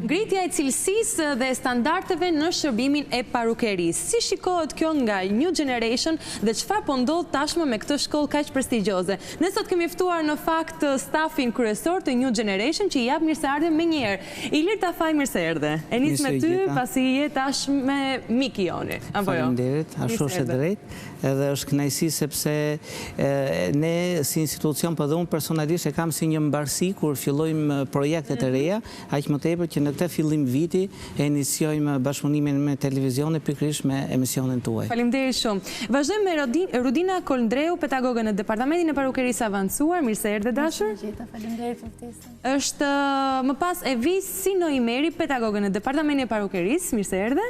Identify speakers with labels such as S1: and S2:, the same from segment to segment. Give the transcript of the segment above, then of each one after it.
S1: Ngritja e cilësisë dhe standardeve në shërbimin e parukerisë. Si shikohet kjo nga New Generation dhe çfarë po ndodh tashmë me këtë shkollë kaq prestigjioze? Ne sot kemi ftuar në fakt stafin kryesor të New Generation që i jap mirëseardhjen më njëherë. Ilir Tafaj, mirëseardhje. E nis me ty pasi je tash me miki joni. Apo jo?
S2: Faleminderit, ashtu është drejt. Edhe është kënaqësi sepse ne si institucion, po dhe unë personalisht e kam si një mbarësi kur fillojmë projektet e reja, aq më tepër që në këtë fillim viti e iniciojmë bashkëpunimin me televizionin pikërisht me emisionin tuaj.
S1: Faleminderit shumë. Vazhdojmë me Rudina Kolndreu, pedagoge në Departamentin e Parukerisë Avancuar. Mirëseardhje dashur.
S3: Faleminderit për ftesën.
S1: Është më pas Evis Sinoimeri, pedagoge në Departamentin e Parukerisë. Mirëseardhje.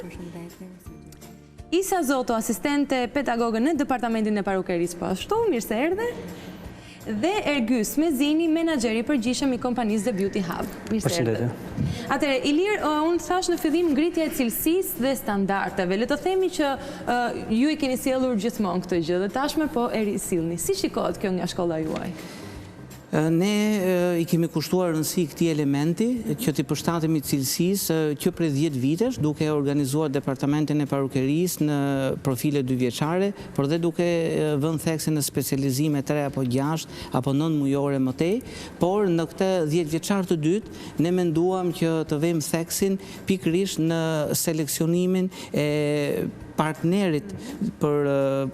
S1: Zoto, Asistent-Pedagoge në Departamentin e Parukerisë po ashtu, mirëseardhje. Dhe Ergys, Mezini, Menaxher i përgjithshëm i Kompanisë dhe Beauty Hub. Mirëseardhje. Atëherë, Ilir, unë thash në fillim ngritja e cilësisë dhe standardeve. Le të themi që ju i keni sjellur gjithmonë këtë gjë dhe tashmë po e risillni. Si shikohet kjo nga shkolla juaj?
S2: Ne i kemi kushtuar rëndësi këtij elementi që t'i përshtatemi cilësisë që prej 10 vitesh, duke organizuar Departamentin e Parukerisë në profile 2 vjeçare, por dhe duke vënë theksin në specializime 3 apo 6 apo 9 mujore më tej, por në këtë 10 vjeçar të dytë ne menduam që të vëmë theksin pikërisht në seleksionimin e partnerit për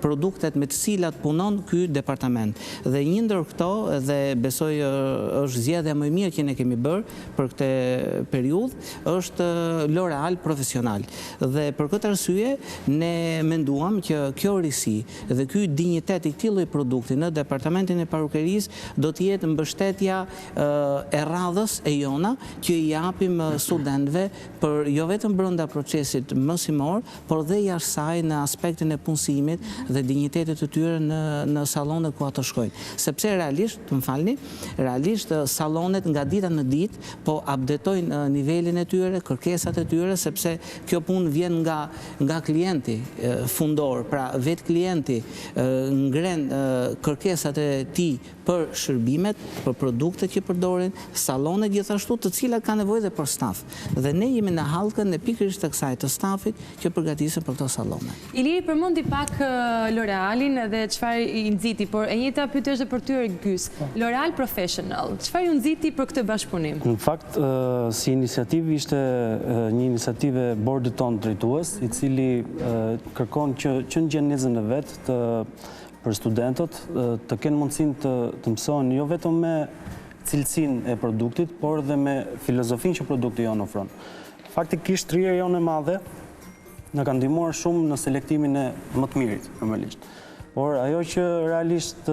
S2: produktet me të cilat punon ky departament. Dhe një ndër këto, dhe besoj është zgjedhja më e mirë që ne kemi bërë për këtë periudhë, është L'Oreal profesional. Dhe për këtë arsye ne menduam që kjo risi dhe ky dinjitet i këtij lloji produkti në Departamentin e Parukerisë do të jetë mbështetja e radhës e jona që i japim studentëve për jo vetëm brenda procesit mësimor, por dhe jashtë saj në aspektin e punësimit dhe dinjitetit të tyre në sallonet ku ato shkojnë. Sepse realisht sallonet nga dita në ditë po updatojnë nivelin e tyre, kërkesat e tyre, sepse kjo punë vjen nga klienti fundor, pra vetë klienti ngren kërkesat e tij për shërbimet, për produktet që përdoren, sallonet gjithashtu të cilat kanë nevojë dhe për staf. Dhe ne jemi në hallkën e pikërisht të kësaj të stafit që përgatisen për këto sallone.
S1: Iliri përmendi pak L'Orealin dhe çfarë i nxiti, por e njëjta pyetje është për ty Ergys. L'Oreal Professional, çfarë ju nxiti për këtë bashkëpunim?
S4: Në fakt, si iniciativë ishte një iniciativë e bordit tonë drejtues, i cili kërkon që në gjenezën e vet për studentët të kenë mundësinë të mësojnë jo vetëm me cilësinë e produktit, por dhe me filozofinë që produkti jonë ofron. Faktikisht rria jonë e madhe na ka ndihmuar shumë në selektimin e më të mirit, normalisht. Por ajo që realisht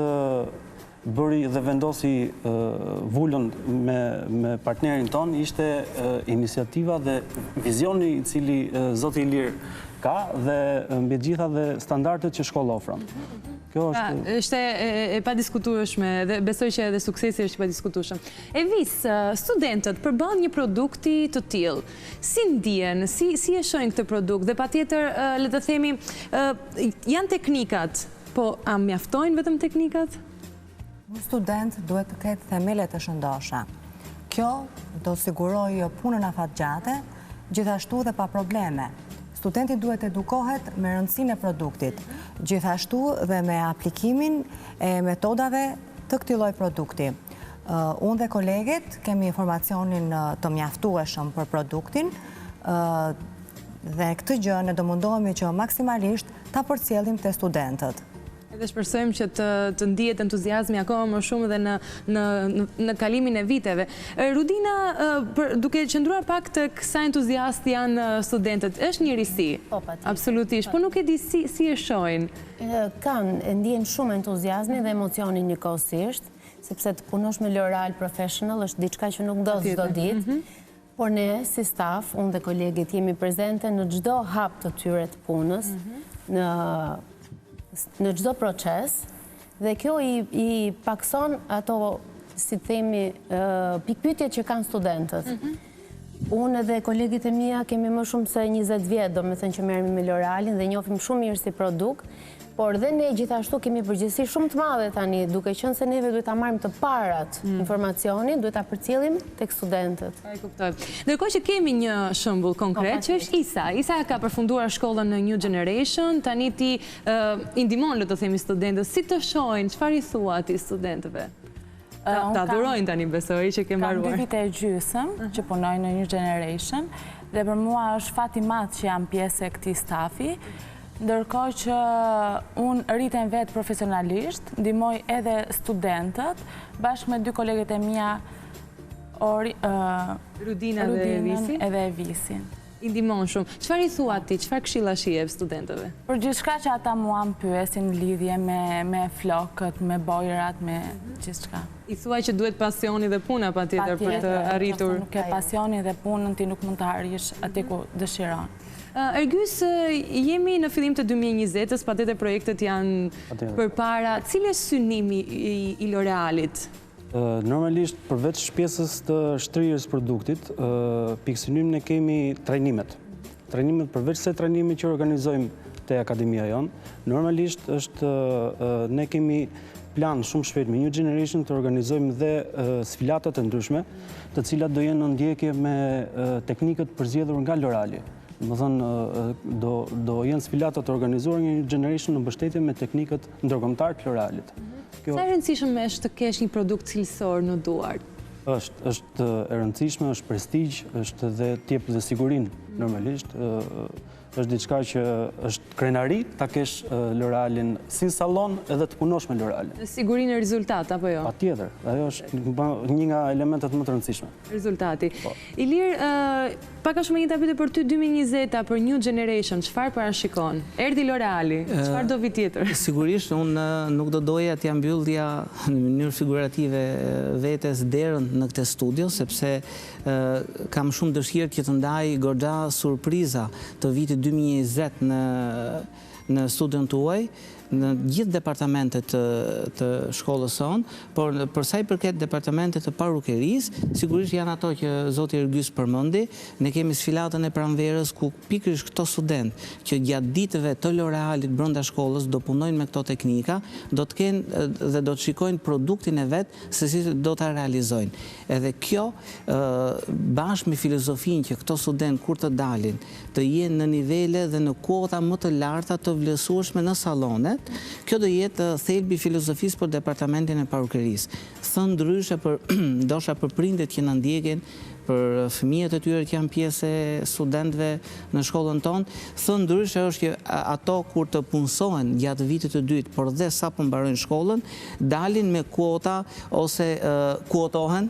S4: bëri dhe vendosi vullën me partnerin ton ishte iniciativa dhe vizioni i cili Zoti Ilir ka dhe mbi gjitha dhe standardet që shkolla ofron. Kjo
S1: është e padiskutueshme dhe besoj që edhe suksesi është i padiskutueshëm. Evis, studentët përballë një produkti të tillë, si ndihen, si e shohin këtë produkt dhe patjetër le të themi janë teknikat, po a mjaftojnë vetëm teknikat?
S3: Një student duhet të ketë themelet e shëndosha. Kjo do sigurojë punën afatgjate, gjithashtu dhe pa probleme. Studenti duhet edukohet me rëndësinë e produktit, gjithashtu dhe me aplikimin e metodave të këtij lloji produkti. Unë dhe kolegët kemi informacionin të mjaftueshëm për produktin dhe këtë gjë ne do mundohemi që maksimalisht ta përcjellim te studentët.
S1: Dhe shpresojmë që të ndihet entuziazmi akoma më shumë dhe në kalimin e viteve. Rudina, duke qëndruar pak të kësa entuziast janë studentët, është një risi, absolutisht, po nuk e di si e shohin.
S5: Ndjen shumë entuziazmi dhe emocioni njëkohësisht, sepse të punosh me L'Oreal Professional është diçka që nuk do çdo ditë, por ne si staf, unë dhe kolegët jemi prezente në çdo hap të tyre të punës, në çdo proces, dhe kjo i pakson ato, si themi, pikpyetjet që kanë studentët. Unë dhe kolegët e mia kemi më shumë se 20 vjet, domethënë që merremi me L'Orealin dhe njohim shumë mirë si produkt, Por dhe ne gjithashtu kemi përgjegjësi shumë të madhe tani, duke qenë se neve duhet ta marrim të parat informacionin, duhet ta përcjellim tek studentët.
S1: E kuptoj. Ndërkohë që kemi një shembull konkret që është Isa. Isa ka përfunduar shkollën në New Generation, tani ti i ndihmon, le të themi, studentët. Si të shohin, çfarë i thua ti studentëve? Ta adhurojnë tani, besoj që ke mbaruar.
S6: Kam 2 vite e gjysëm që punoj në New Generation dhe për mua është fat i madh që jam pjesë e këtij stafi. Ndërkohë që unë rritem vetë profesionalisht, ndihmoj edhe studentët, bashkë me 2 kolegët e mia,
S1: Rudina dhe
S6: Evisin.
S1: I ndihmon shumë. Çfarë i thua ti? Çfarë këshilla shihep studentëve?
S6: Për gjithçka që ata mua më pyesin në lidhje me flokët, me bojrat, me gjithçka.
S1: I thua që duhet pasioni dhe puna patjetër për të arritur.
S6: Nuk ke pasioni dhe punën, ti nuk mund të arrish aty ku dëshiron.
S1: Ergys, jemi në fillim të 2020-s, patjetër projektet janë përpara. Cili është synimi i L'Orealit?
S4: Normalisht, përveç pjesës të shtrirjes produktit, pikë synim ne kemi trajnimet. Trajnimet përveç se trajnimit që organizojmë te akademia jonë, normalisht është ne kemi plan shumë shpejt me New Generation të organizojmë dhe sfilatat e ndryshme, të cilat do jenë në ndjekje me teknikët përzgjedhur nga L'Oreali. Më thënë, do jenë sfilatat të organizuar një Generation në mbështetje me teknikët ndërkombëtar të L'Orealit.
S1: Sa e rëndësishme është të kesh një produkt cilësor në duart?
S4: Është e rëndësishme, është prestigj, është dhe t'jep dhe sigurinë, normalisht. Është diçka që është krenari ta kesh L'Orealin si sallon edhe të punosh me L'Orealin.
S1: Sigurinë e rezultat, apo jo?
S4: Patjetër, ajo është një nga elementet më të rëndësishme.
S1: Rezultati. Ilir, pak a shumë një tapite për ty 2020, për New Generation, çfarë parashikon? Erdhi L'Oreali, çfarë do vi tjetër?
S2: Sigurisht, unë nuk do doja t'ja mbyllja në mënyrë figurative vetes derën në këtë studio, sepse kam shumë dëshirë që të ndaj goxha surpriza të vitit 2020 në studion tuaj, në gjithë departamentet të shkollës sonë, por për sa i përket departamentet të Parukerisë, sigurisht janë ato që zoti Ergys përmendi. Ne kemi sfilatën e pranverës ku pikërisht këto student që gjatë ditëve të L'Orealit brenda shkollës do punojnë me këto teknika, do të kenë dhe do të shikojnë produktin e vet se si do ta realizojnë. Edhe kjo bashkë me filozofinë që këto student kur të dalin të jenë në nivele dhe në kuota më të larta të vlerësueshme në sallonet. Kjo do jetë thelbi filozofisë për departamentin e Parukerisë. Thënë ndryshe ndosha për prindet që na ndjekin, për fëmijët e tyre që janë pjesë e studentëve në shkollën tonë, thënë ndryshe është që ato kur të punësohen gjatë vitit të dytë, por dhe sa po mbarojnë shkollën, dalin me kuota ose kuotohen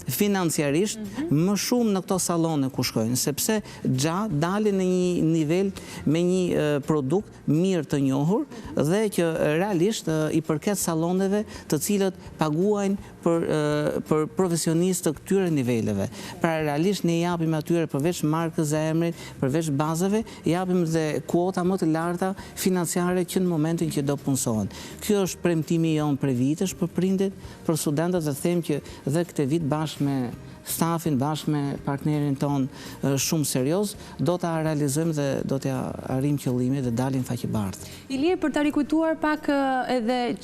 S2: financiarisht më shumë në këto sallone ku shkojnë, sepse dalin në një nivel me një produkt mirë të njohur dhe që realisht i përket salloneve të cilët paguajnë për profesionistë të këtyre niveleve. Pra realisht ne japim atyre përveç markës e emrit, përveç bazave, japim dhe kuota më të larta financiare që në momentin që do punësohen. Kjo është premtimi jonë për vitesh për prindit, për studentët dhe them që dhe këtë vit bashkë me stafin, bashkë me partnerin ton shumë serios, do të realizojmë dhe do të arrim qëllimin dhe dalim faqebardh.
S1: Ilir, për të rikujtuar pak edhe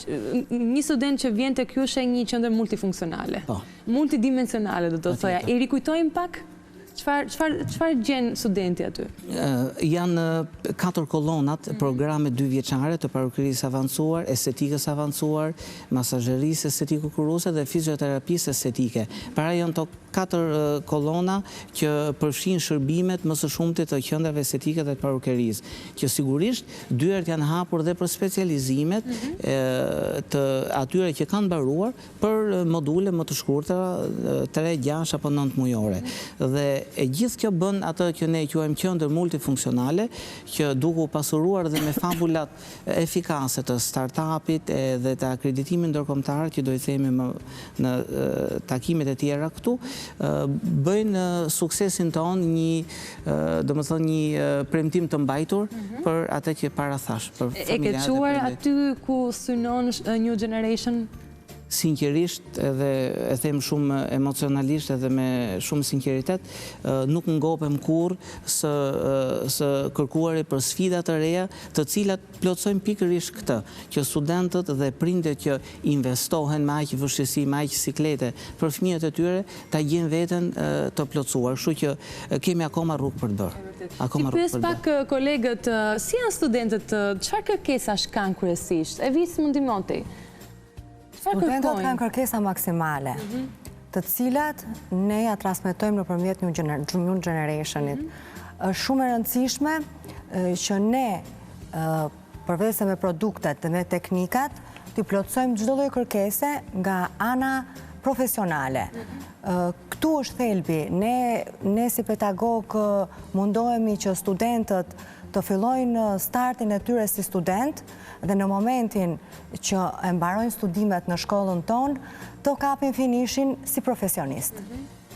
S1: një student që vjen tek ju është një qendër multifunksionale. Multidimensionale, do të thoja. I rikujtojmë pak? Çfarë gjen studenti aty?
S2: Janë 4 kolonat, programe 2 vjeçare të Parukerisë Avancuar, estetikës avancuar, masazherisë estetiko-kuruse dhe fizioterapisë estetike. Para janë to 4 kolona që përfshin shërbimet më së shumti të qendrave estetike dhe Parukerisë, që sigurisht dyert janë hapur dhe për specializimet të atyre që kanë mbaruar për module më të shkurtra, 3, 6 apo 9 mujore. Dhe e gjithë kjo bën atë që ne quajmë qendër multifunksionale, që duke u pasuruar dhe me fabulat efikase të startupit dhe të akreditimin ndërkombëtar që do i themi në takimet e tjera këtu, bëjnë suksesin ton një premtim të mbajtur për atë që para thash.
S1: E ke quar aty ku synon New Generation?
S2: sinqerisht edhe e them shumë emocionalisht edhe me shumë sinqeritet, nuk ngopem kurrë së kërkuari për sfida të reja, të cilat plotësojnë pikërisht këtë, që studentët dhe prindërit që investohen me aq vështirësi, me aq siklete për fëmijët e tyre, ta gjejnë veten të plotësuar. Kështu që kemi akoma rrugë për të bërë.
S1: Ti pyes pak kolegët, si janë studentët, çfarë kërkesash kanë kryesisht? Evis, mund t'i moti?
S3: Studentët kanë kërkesa maksimale, të cilat ne ja transmetojmë nëpërmjet New Generationit. Është shumë e rëndësishme që ne, përveç se me produktet dhe me teknikat, t'i plotësojmë çdo lloj kërkese nga ana profesionale. Këtu është thelbi. Ne si pedagog mundohemi që studentët të fillojnë startin e tyre si student dhe në momentin që e mbarojnë studimet në shkollën tonë, të kapin finishin si profesionist.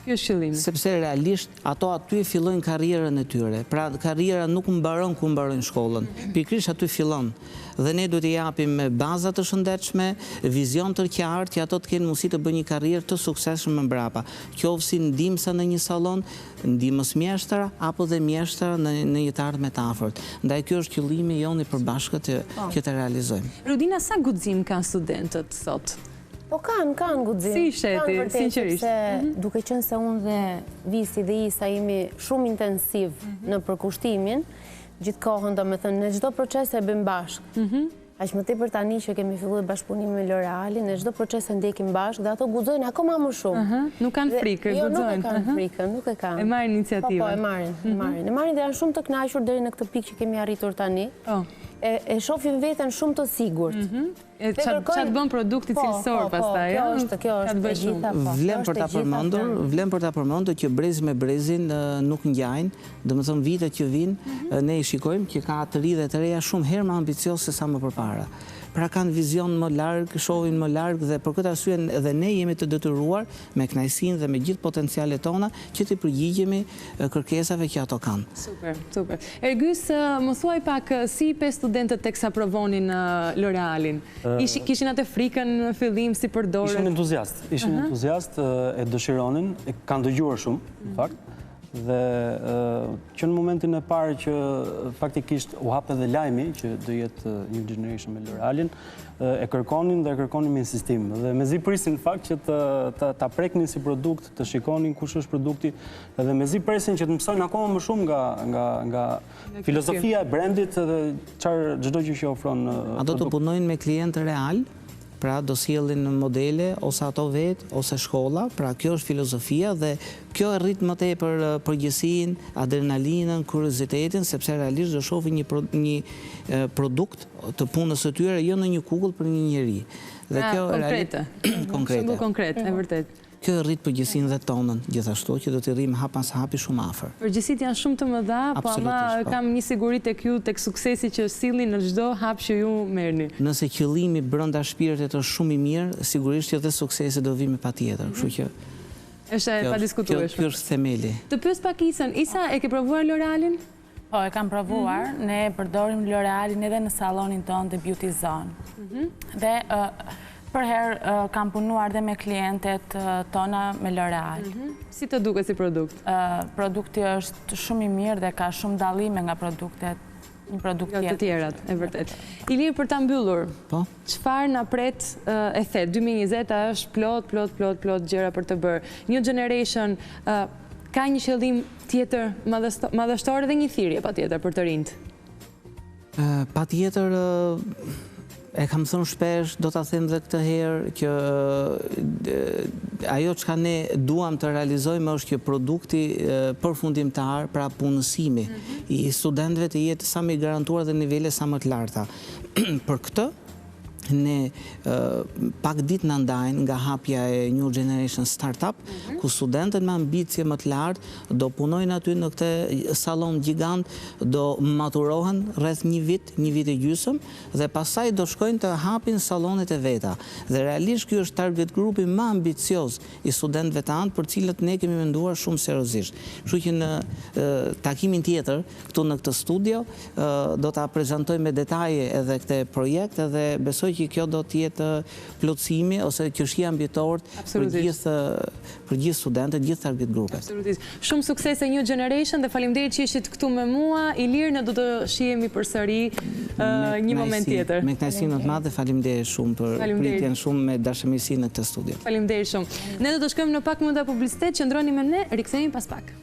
S1: Kjo është qëllimi.
S2: Sepse realisht ato aty fillojnë karrierën e tyre. Pra karriera nuk mbaron ku mbarojnë shkollën. Pikërisht aty fillon. Dhe ne duhet t'i japim baza të shëndetshme, vizion të qartë, që ato të kenë mundësi të bëjnë një karrierë të suksesshme më mbrapa. Qoftë ndihmësa në një sallon, ndihmës mjeshtër apo dhe mjeshtër në një të ardhme të afërt. Ndaj ky është qëllimi jon i përbashkët që të realizojmë.
S1: Rudina, sa guxim kanë studentët sot?
S5: Po kanë guxim.
S1: Si sheti, sinqerisht.
S5: Duke qenë se unë dhe Visi dhe Isa jemi shumë intensiv në përkushtimin, gjithë kohën, domethënë në çdo proces e bëjmë bashkë. Aq më tepër tani që kemi filluar bashkëpunimin me L'Orealin, në çdo proces e ndjekim bashkë dhe ato guxojnë akoma më shumë.
S1: Nuk kanë frikë,
S5: guxojnë. Jo, nuk e kanë frikën, nuk e kanë.
S1: E marrin iniciativën.
S5: Po, e marrin. E marrin dhe janë shumë të kënaqur deri në këtë pikë që kemi arritur tani. E shohin veten shumë të sigurt.
S1: Çfarë bën produkti cilësor pastaj,
S5: kjo është e gjitha.
S2: Vlen për ta përmendur që brezi me brezin nuk ngjajnë, domethënë vitet që vijnë, ne i shikojmë që ka të ri dhe të reja shumë herë më ambicioz se sa më përpara. Pra kanë vizion më larg, shohin më larg dhe për këtë arsye edhe ne jemi të detyruar me kënaqësinë dhe me gjithë potencialet tona që të përgjigjemi kërkesave që ato kanë.
S1: Super. Ergys, më thuaj pak si pe studentët teksa provonin L'Orealin. Kishin atë frikën në fillim si përdoret?
S4: Ishin entuziast, e dëshironin, e kanë dëgjuar shumë, në fakt. Dhe që në momentin e parë që faktikisht u hap edhe lajmi që do jetë New Generation me L'Orealin, e kërkonin me insistim. Dhe mezi prisin fakt që ta preknin si produkt, të shikonin kush është produkti, dhe mezi presin që të mësojnë akoma më shumë nga filozofia e brandit dhe çdo gjë që ofron produkti.
S2: Ato të punojnë me klientë real, pra do sjellin modele, ose ato vetë, ose shkolla, pra kjo është filozofia dhe kjo e rrit më tepër përgjegjësinë, adrenalinën, kuriozitetin, sepse realisht do shohin një produkt të punës së tyre jo në një kukull për një njerëz. Dhe kjo
S1: konkrete. Konkret, e vërtet.
S2: Kjo e rrit përgjegjësinë dhe tonën, gjithashtu që do të rrim hap pas hapi shumë afër.
S1: Përgjegjësitë janë shumë të mëdha, po ama kam një siguri tek ju, tek suksesi që sillni në çdo hap që ju merrni.
S2: Nëse qëllimi brenda shpirtit është shumë i mirë, sigurisht që dhe suksesi do vijë patjetër, kështu që
S1: është e padiskutueshme.
S2: Kjo është themeli.
S1: Të pyes pak Isën, Isa, e ke provuar L'Orealin?
S6: Po, e kam provuar. Ne përdorim L'Orealin edhe në salonin tonë të Beauty Zone. Dhe për herë kam punuar dhe me klientet tona me L'Oreal.
S1: Si të duket si produkt?
S6: Produkti është shumë i mirë dhe ka shumë dallime nga produktet një produkt
S1: të tjerat, e vërtet. Ilir, për ta mbyllur, çfarë na pret e the? 2020 është plot gjëra për të bërë. New Generation ka një qëllim tjetër madhështor dhe një thirrje patjetër për të rinjt.
S2: Patjetër e kam thënë shpesh, do ta them edhe këtë herë që ajo çka ne duam të realizojmë është që produkti përfundimtar, pra punësimi i studentëve të jetë sa më i garantuar dhe nivele sa më të larta. Për këtë ne pak ditë në ndajnë nga hapja e New Generation Startup, ku studentët me ambicje më të lartë do punojnë aty në këtë salon gjigant, do maturohen rreth një vit e gjysmë, dhe pasaj do shkojnë të hapin salonet e veta. Dhe realisht kjo është target grupi më ambicioz i studentëve tanë, për cilët ne kemi menduar shumë seriozisht. Kështu që në takimin tjetër, këtu në këtë studio, do ta prezantoj me detaje edhe këtë projekt, edhe besoj që kjo do të jetë plotësimi ose qershia mbietore për gjithë studentët, gjithë target grupet.
S1: Absolutisht. Shumë suksese New Generation dhe faleminderit që ishit këtu me mua. Ilir, ne do të shihemi përsëri një moment tjetër.
S2: Me kënaqësi më të madhe, faleminderit shumë për pritjen shumë me dashamirësi në këtë studio.
S1: Faleminderit shumë. Ne do të shkojmë në pak minuta publicitet, qëndroni me ne, rikthehemi pas pak.